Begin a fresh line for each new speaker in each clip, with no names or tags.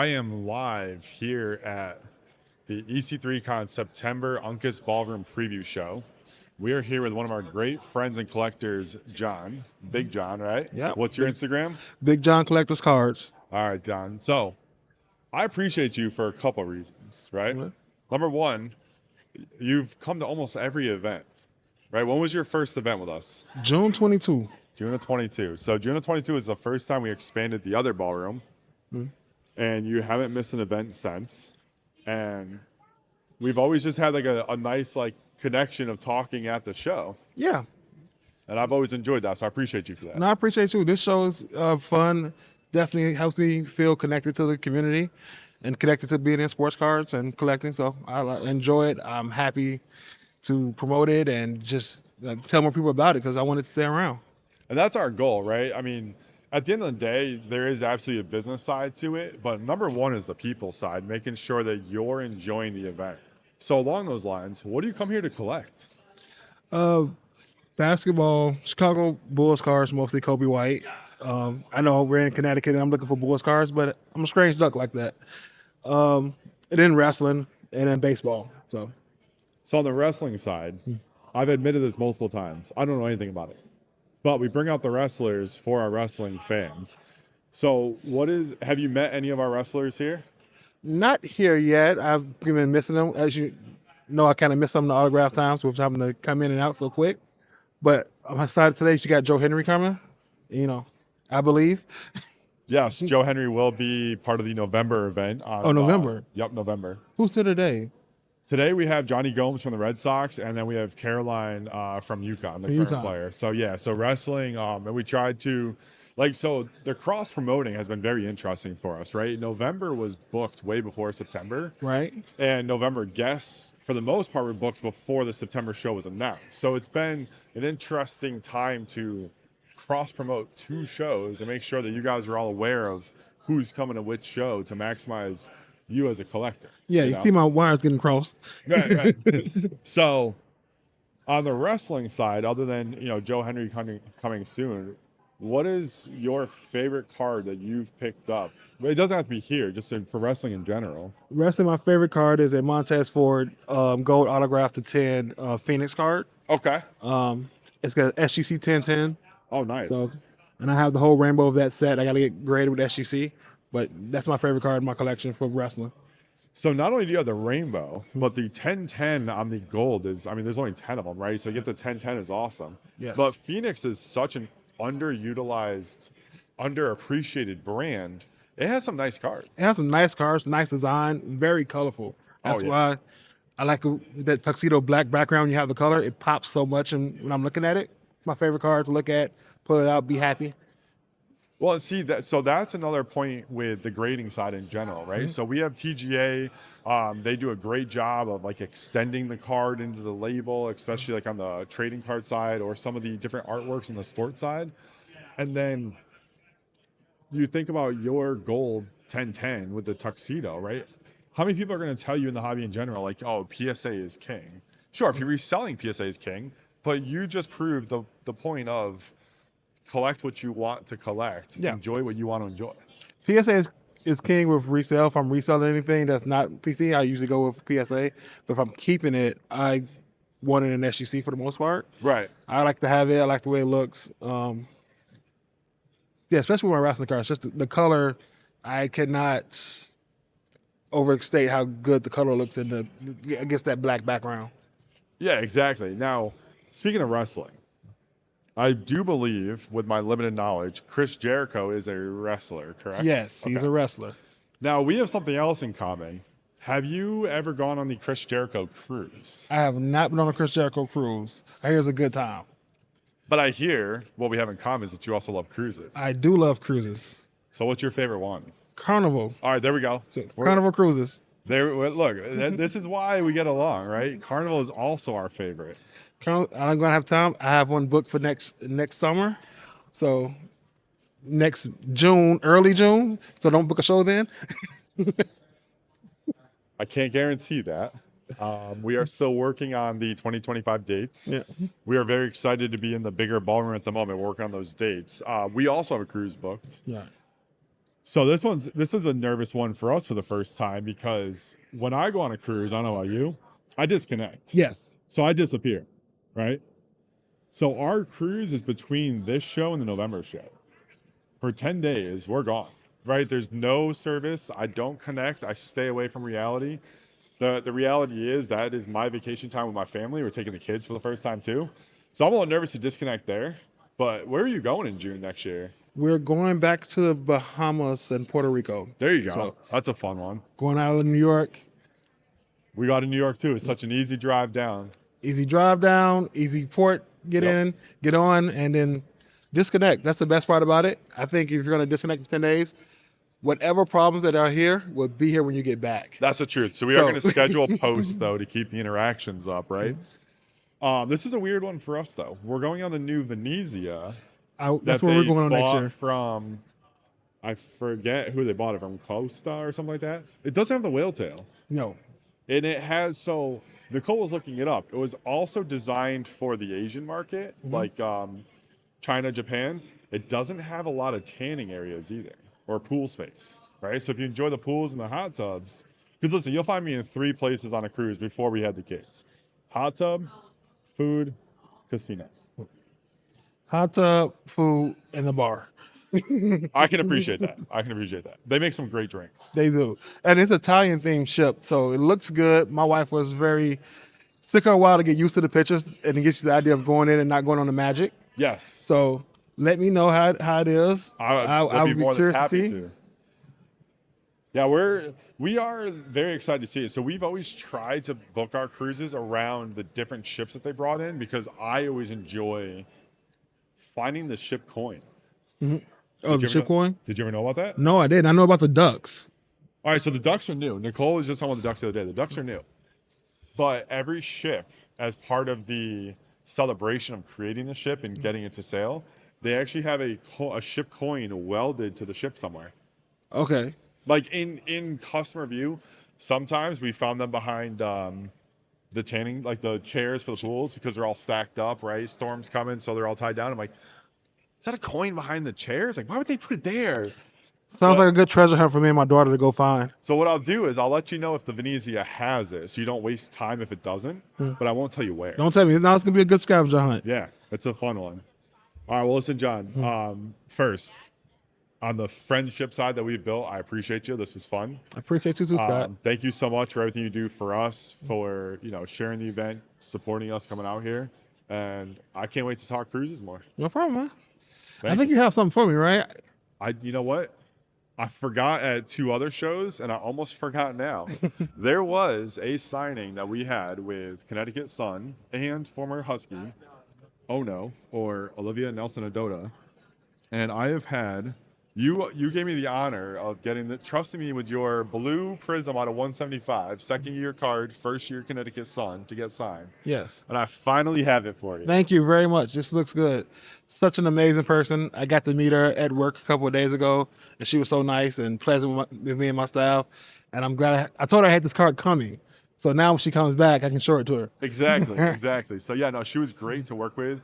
I am live here at the EC3Con September Uncas Ballroom Preview Show. We are here with one of our great friends and collectors, Jon. Big Jon, right?
Yep.
What's your Instagram?
Big Jon Collectors Cards.
All right, Jon. So I appreciate you for a couple reasons, right?
Mm-hmm.
Number one, you've come to almost every event, right? When was your first event with us?
June 22.
June of 22. So June of 22 is the first time we expanded the other ballroom, and you haven't missed an event since. And we've always just had like a nice like connection of talking at the show,
Yeah.
and I've always enjoyed that. So I appreciate you for that.
And I appreciate you. This show is fun. Definitely helps me feel connected to the community and connected to being in sports cards and collecting. So I enjoy it. I'm happy to promote it and just tell more people about it because I want it to stay around.
And that's our goal, right? I mean, at the end of the day, there is absolutely a business side to it, but number one is the people side, making sure that you're enjoying the event. So along those lines, what do you come here to collect?
Basketball, Chicago Bulls cards, mostly Kobe White. I know we're in Connecticut and I'm looking for Bulls cards, but I'm a strange duck like that. And then wrestling and then baseball. So
On the wrestling side, I've admitted this multiple times. I don't know anything about it. But we bring out the wrestlers for our wrestling fans. So have you met any of our wrestlers here?
not here yet. I've been missing them. As you know, I kind of miss some of the autograph times with having to come in and out so quick. But I'm excited today. She got Joe Henry coming, I believe.
Yes, Joe Henry will be part of the November event.
November?
Yep, November.
Who's here today?
Today we have Johnny Gomes from the Red Sox, and then we have Caroline from UConn, the current player. So wrestling, and we tried to, the cross promoting has been very interesting for us, right? November was booked way before September,
Right.
and November guests, for the most part, were booked before the September show was announced. So it's been an interesting time to cross promote two shows and make sure that you guys are all aware of who's coming to which show to maximize you as a collector.
Yeah, you see my wires getting crossed.
Right. So on the wrestling side, other than Joe Henry coming soon, what is your favorite card that you've picked up? Well, it doesn't have to be here, just for wrestling in general.
Wrestling, my favorite card is a Montez Ford gold autograph to 10 Phoenix card.
Okay.
It's got SGC 1010.
Oh, nice.
And I have the whole rainbow of that set. I got to get graded with SGC, but that's my favorite card in my collection for wrestling.
So not only do you have the rainbow, but the 1010 on the gold is, there's only 10 of them, right? So you get the 1010 is awesome.
Yes.
But Phoenix is such an underutilized, underappreciated brand. It has some nice cards.
It has some nice cards, nice design, very colorful. That's why I like that tuxedo black background. You have the color. It pops so much when I'm looking at it. My favorite card to look at, pull it out, be happy.
Well, see, that's another point with the grading side in general, right? So we have TGA. They do a great job of extending the card into the label, especially on the trading card side or some of the different artworks on the sports side. And then you think about your gold 1010 with the tuxedo, right? How many people are going to tell you in the hobby in general, PSA is king? Sure, if you're reselling, PSA is king, but you just proved the point of collect what you want to collect.
Yeah.
Enjoy what you want to enjoy.
PSA is king with resale. If I'm reselling anything that's not PC, I usually go with PSA. But if I'm keeping it, I want it in SGC for the most part.
Right.
I like to have it. I like the way it looks. Especially with my wrestling cards. Just the color, I cannot overstate how good the color looks against that black background.
Yeah, exactly. Now, speaking of wrestling, I do believe, with my limited knowledge, Chris Jericho is a wrestler, correct?
Yes, he's a wrestler.
Now, we have something else in common. Have you ever gone on the Chris Jericho cruise?
I have not been on a Chris Jericho cruise. I hear it's a good time.
But I hear what we have in common is that you also love cruises.
I do love cruises.
So what's your favorite one?
Carnival.
All right, there we go.
Carnival cruises.
Look, this is why we get along, right? Carnival is also our favorite.
I'm going to have time. I have one booked for next summer. So next June, early June. So don't book a show then.
I can't guarantee that. We are still working on the 2025 dates.
Yeah.
We are very excited to be in the bigger ballroom at the moment, working on those dates. We also have a cruise booked.
Yeah.
So this is a nervous one for us for the first time because when I go on a cruise, I don't know about you, I disconnect.
Yes.
So I disappear, right? So our cruise is between this show and the November show. For 10 days, we're gone, right? There's no service. I don't connect. I stay away from reality. The reality is that is my vacation time with my family. We're taking the kids for the first time too. So I'm a little nervous to disconnect there. But where are you going in June next year?
We're going back to the Bahamas and Puerto Rico.
There you go.
So
That's a fun one.
going out of New York,
We got to New York too. It's such an easy drive down.
easy drive down, easy port, get
Yep.
in, get on, and then disconnect. That's the best part about it. I think if you're going to disconnect for 10 days, whatever problems that are here will be here when you get back.
That's the truth. So we are going to schedule posts though to keep the interactions up, right? This is a weird one for us though. We're going on the new Venezia.
That's where we're going on next
bought
year.
From, I forget who they bought it from, Costa or something like that. It doesn't have the whale tail.
No.
And it has, so Nicole was looking it up. It was also designed for the Asian market, like China, Japan. It doesn't have a lot of tanning areas either, or pool space, right? So if you enjoy the pools and the hot tubs, because listen, you'll find me in 3 places on a cruise before we had the kids: hot tub, food, casino.
Hot tub, food, and the bar.
I can appreciate that. I can appreciate that. They make some great drinks.
They do. And it's Italian themed ship, so it looks good. My wife was took her a while to get used to the pictures and to get you the idea of going in and not going on the magic.
Yes.
So let me know how it is.
I
I'll
would be more than
curious to
happy
see.
to. Yeah, we are very excited to see it. So we've always tried to book our cruises around the different ships that they brought in because I always enjoy finding the ship coin.
Oh, the ship coin?
Did you ever know about that?
No, I didn't. I know about the ducks.
All right, so the ducks are new. Nicole was just on with the ducks the other day. The ducks are new. But every ship, as part of the celebration of creating the ship and getting it to sail, they actually have a ship coin welded to the ship somewhere.
Okay.
Like in customer view, sometimes we found them behind the tanning, like the chairs for the pools, because they're all stacked up, right? Storm's coming, so they're all tied down. I'm like, is that a coin behind the chairs? Like, why would they put it there?
Sounds like a good treasure hunt for me and my daughter to go find.
So what I'll do is I'll let you know if the Venezia has it, so you don't waste time if it doesn't. But I won't tell you where.
Don't tell me. Now it's gonna be a good scavenger hunt.
Yeah, it's a fun one. All right, well, listen, John. First, on the friendship side that we've built, I appreciate you. This was fun.
I appreciate you too, Scott.
Thank you so much for everything you do for us, for sharing the event, supporting us coming out here, and I can't wait to talk cruises more.
No problem, man. I
Thank
think you have something for me, right?
you know what? I forgot at 2 other shows, and I almost forgot now. There was a signing that we had with Connecticut Sun and former Husky, Ono, or Olivia Nelson Adota, and I have had. You gave me the honor of trusting me with your blue Prism out of 175, second year card, first year Connecticut Sun to get signed.
Yes.
And I finally have it for you.
Thank you very much. This looks good. Such an amazing person. I got to meet her at work a couple of days ago, and she was so nice and pleasant with me and my staff. And I'm glad I told her I had this card coming. So now when she comes back, I can show it to her.
Exactly. So yeah, no, she was great to work with.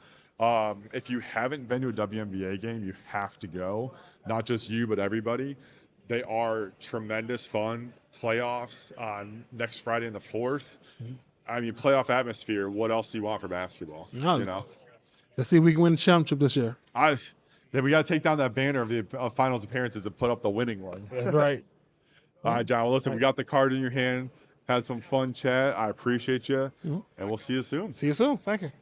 If you haven't been to a WNBA game, you have to go. Not just you, but everybody. They are tremendous fun. Playoffs on next Friday and the 4th. I mean, playoff atmosphere. What else do you want for basketball?
No. Let's see if we can win the championship this year.
Then we got to take down that banner of the finals appearances and put up the winning one.
That's right.
All right, John. Well, listen, we got the card in your hand. Had some fun chat. I appreciate you, and we'll see you soon.
See you soon. Thank you.